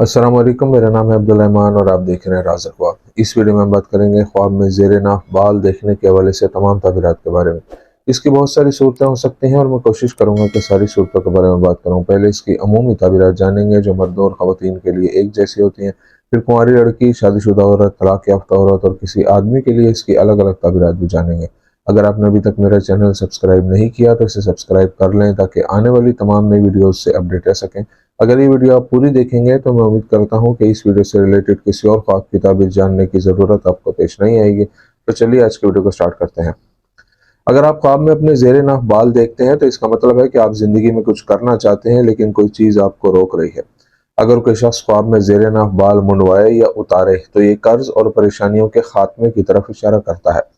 अस्सलाम वालेकुम, मेरा नाम है अब्दुल रहमान और आप देख रहे हैं राज़ ख्वाब। इस वीडियो में हम बात करेंगे ख्वाब में ज़ेर नाफ बाल देखने के हवाले से तमाम ताबीरात के बारे में। इसकी बहुत सारी सूरतें हो सकती हैं और मैं कोशिश करूंगा कि सारी सूरतों के बारे में बात करूं। पहले इसकी अमूमी ताबीरात जानेंगे जो मर्दों और ख़वातीन के लिए एक जैसी होती हैं। फिर कुंवारी लड़की, शादीशुदा औरत, तलाक याफ्ता औरत और किसी आदमी के लिए इसकी अलग अलग ताबीरात भी जानेंगे। अगर आपने अभी तक मेरा चैनल सब्सक्राइब नहीं किया तो इसे सब्सक्राइब कर लें ताकि आने वाली तमाम नई वीडियोस से अपडेट रह सकें। अगर ये वीडियो आप पूरी देखेंगे तो मैं उम्मीद करता हूँ कि इस वीडियो से रिलेटेड किसी और ख्वाब की ताबीर जानने की ज़रूरत आपको पेश नहीं आएगी। तो चलिए आज की वीडियो को स्टार्ट करते हैं। अगर आप ख्वाब में अपने ज़ेर नाफ बाल देखते हैं तो इसका मतलब है कि आप ज़िंदगी में कुछ करना चाहते हैं लेकिन कोई चीज़ आपको रोक रही है। अगर कोई शख्स ख्वाब में ज़ेर नाफ बाल मुंडवाए या उतारे तो ये कर्ज और परेशानियों के खात्मे की तरफ इशारा करता है।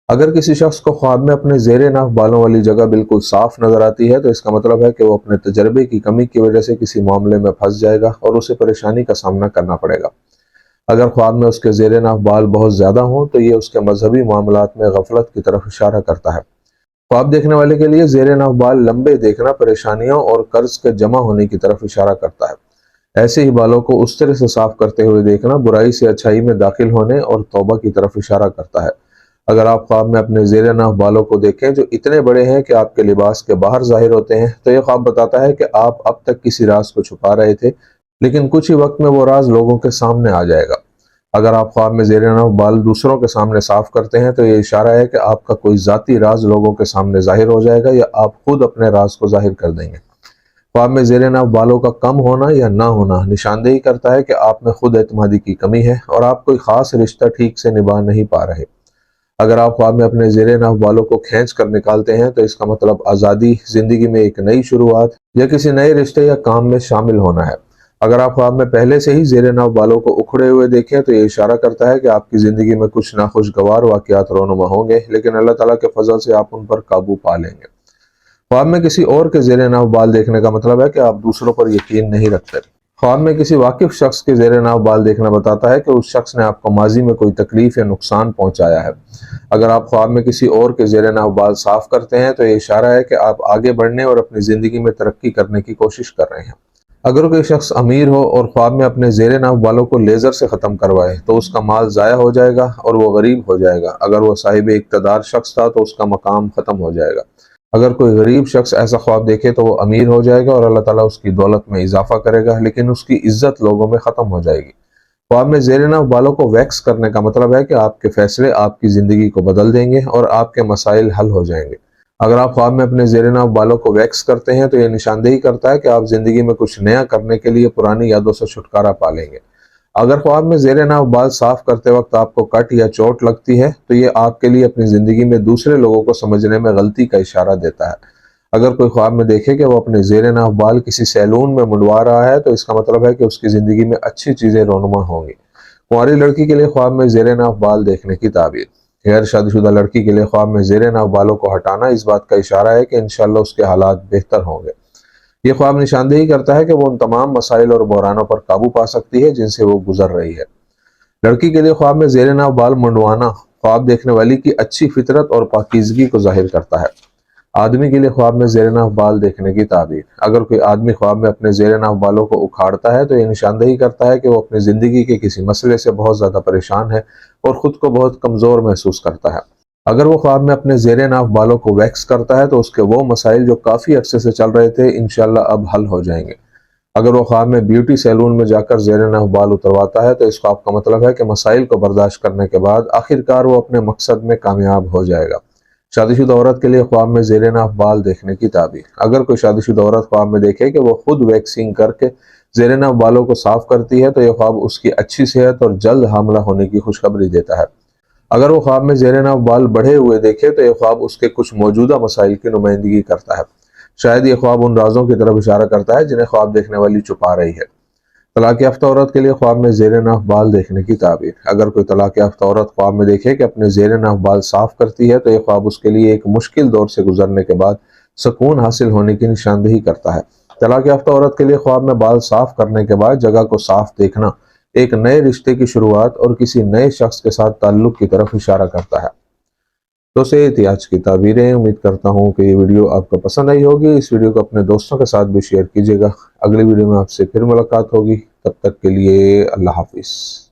अगर किसी शख्स को ख्वाब में अपने ज़ेर नाफ बालों वाली जगह बिल्कुल साफ नजर आती है तो इसका मतलब है कि वो अपने तजर्बे की कमी की वजह से किसी मामले में फंस जाएगा और उसे परेशानी का सामना करना पड़ेगा। अगर ख्वाब में उसके ज़ेर नाफ बाल बहुत ज़्यादा हों तो ये उसके मजहबी मामलात में गफलत की तरफ इशारा करता है। ख्वाब देखने वाले के लिए ज़ेर नाफ बाल लंबे देखना परेशानियों और कर्ज के जमा होने की तरफ इशारा करता है। ऐसे ही बालों को उस तरह से साफ करते हुए देखना बुराई से अच्छाई में दाखिल होने और तौबा की तरफ इशारा करता है। अगर आप ख्वाब में अपने ज़ेर नाफ बालों को देखें जो इतने बड़े हैं कि आपके लिबास के बाहर जाहिर होते हैं तो यह ख्वाब बताता है कि आप अब तक किसी राज को छुपा रहे थे, लेकिन कुछ ही वक्त में वो राज लोगों के सामने आ जाएगा। अगर आप ख्वाब में ज़ेर नाफ बाल दूसरों के सामने साफ करते हैं तो ये इशारा है कि आपका कोई ज़ाती राज लोगों के सामने जाहिर हो जाएगा या आप खुद अपने राज को जाहिर कर देंगे। ख्वाब में ज़ेर नाफ बालों का कम होना या ना होना निशानदेही करता है कि आप में खुद एतमादी की कमी है और आप कोई खास रिश्ता ठीक से निभा नहीं पा रहे। अगर आप ख्वाब में अपने ज़ेर नाफ बालों को खींच कर निकालते हैं तो इसका मतलब आज़ादी, ज़िंदगी में एक नई शुरुआत या किसी नए रिश्ते या काम में शामिल होना है। अगर आप ख्वाब में पहले से ही ज़ेर नाफ बालों को उखड़े हुए देखें तो ये इशारा करता है कि आपकी ज़िंदगी में कुछ नाखुशगवार वाक़यात रोनुमा होंगे, लेकिन अल्लाह ताला के फजल से आप उन पर काबू पा लेंगे। ख्वाब में किसी और के ज़ेर नाफ बाल देखने का मतलब है कि आप दूसरों पर यकीन नहीं रखते। ख्वाब में किसी वाकिफ शख्स के ज़ेर नाफ बाल देखना बताता है कि उस शख्स ने आपको माजी में कोई तकलीफ या नुकसान पहुंचाया है। अगर आप ख्वाब में किसी और के ज़ेर नाफ बाल साफ करते हैं तो ये इशारा है कि आप आगे बढ़ने और अपनी ज़िंदगी में तरक्की करने की कोशिश कर रहे हैं। अगर कोई शख्स अमीर हो और ख्वाब में अपने ज़ेर नाफ बालों को लेज़र से ख़त्म करवाए तो उसका माल ज़ाया हो जाएगा और वो गरीब हो जाएगा। अगर वो साहिब इक़्तिदार शख्स था तो उसका मकाम ख़त्म हो जाएगा। अगर कोई गरीब शख्स ऐसा ख्वाब देखे तो वो अमीर हो जाएगा और अल्लाह ताला उसकी दौलत में इजाफा करेगा, लेकिन उसकी इज्जत लोगों में ख़त्म हो जाएगी। ख्वाब में ज़ेर नाफ बालों को वैक्स करने का मतलब है कि आपके फैसले आपकी ज़िंदगी को बदल देंगे और आपके मसाइल हल हो जाएंगे। अगर आप ख्वाब में अपने ज़ेर नाफ बालों को वैक्स करते हैं तो ये निशानदेही करता है कि आप ज़िंदगी में कुछ नया करने के लिए पुरानी यादों से छुटकारा पा लेंगे। अगर ख्वाब में ज़ेर नाफ बाल साफ करते वक्त आपको कट या चोट लगती है तो ये आपके लिए अपनी ज़िंदगी में दूसरे लोगों को समझने में गलती का इशारा देता है। अगर कोई ख्वाब में देखे कि वो अपने ज़ेर नाफ बाल किसी सैलून में मुंडवा रहा है तो इसका मतलब है कि उसकी ज़िंदगी में अच्छी चीज़ें रोनुमा होंगी। कुंवारी लड़की के लिए ख्वाब में ज़ेर नाफ बाल देखने की ताबीर। गैर शादीशुदा लड़की के लिए ख्वाब में ज़ेर नाफ बालों को हटाना इस बात का इशारा है कि इंशाअल्लाह उसके हालात बेहतर होंगे। ये ख्वाब निशानदेही करता है कि वो उन तमाम मसाइल और बहरानों पर काबू पा सकती है जिनसे वो गुजर रही है। लड़की के लिए ख्वाब में ज़ेर नाफ बाल मुंडवाना ख्वाब देखने वाली की अच्छी फितरत और पाकीज़गी को जाहिर करता है। आदमी के लिए ख्वाब में ज़ेर नाफ बाल देखने की ताबीर। अगर कोई आदमी ख्वाब में अपने ज़ेर नाफ बालों को उखाड़ता है तो ये निशानदेही करता है कि वो अपनी ज़िंदगी के किसी मसले से बहुत ज़्यादा परेशान है और ख़ुद को बहुत कमज़ोर महसूस करता है। अगर वो ख्वाब में अपने ज़ेर नाफ बालों को वैक्स करता है तो उसके वो मसाइल जो काफ़ी अरसे से चल रहे थे इंशाअल्लाह अब हल हो जाएंगे। अगर वो ख्वाब में ब्यूटी सैलून में जाकर ज़ेर नाफ बाल उतरवाता है तो इस ख्वाब का मतलब है कि मसाइल को बर्दाश्त करने के बाद आखिरकार वो अपने मकसद में कामयाब हो जाएगा। शादीशुदा औरत के लिए ख्वाब में ज़ेर नाफ बाल देखने की ताबीर। अगर कोई शादीशुदा औरत ख्वाब में देखे कि वो खुद वैक्सिंग करके ज़ेर नाफ बालों को साफ करती है तो यह ख्वाब उसकी अच्छी सेहत और जल्द हामला होने की खुशखबरी देता है। अगर वो ख्वाब में ज़ेर नाफ बाल बढ़े हुए देखे तो यह ख्वाब उसके कुछ मौजूदा मसाइल की नुमाइंदगी करता है। शायद ये ख्वाब उन राजों की तरफ इशारा करता है जिन्हें ख्वाब देखने वाली छुपा रही है। तलाक याफ्ता औरत के लिए ख्वाब में ज़ेर नाफ बाल देखने की ताबीर। अगर कोई तलाक याफ्ता औरत ख्वाब में देखे कि अपने ज़ेर नाफ बाल साफ करती है तो यह ख्वाब उसके लिए एक मुश्किल दौर से गुजरने के बाद सुकून हासिल होने की निशानदेही करता है। तलाक याफ्ता औरत के लिए ख्वाब में बाल साफ करने के बाद जगह को साफ देखना एक नए रिश्ते की शुरुआत और किसी नए शख्स के साथ ताल्लुक की तरफ इशारा करता है। तो से थी आज की ताबीरें। उम्मीद करता हूँ कि ये वीडियो आपको पसंद आई होगी। इस वीडियो को अपने दोस्तों के साथ भी शेयर कीजिएगा। अगली वीडियो में आपसे फिर मुलाकात होगी। तब तक के लिए अल्लाह हाफिज़।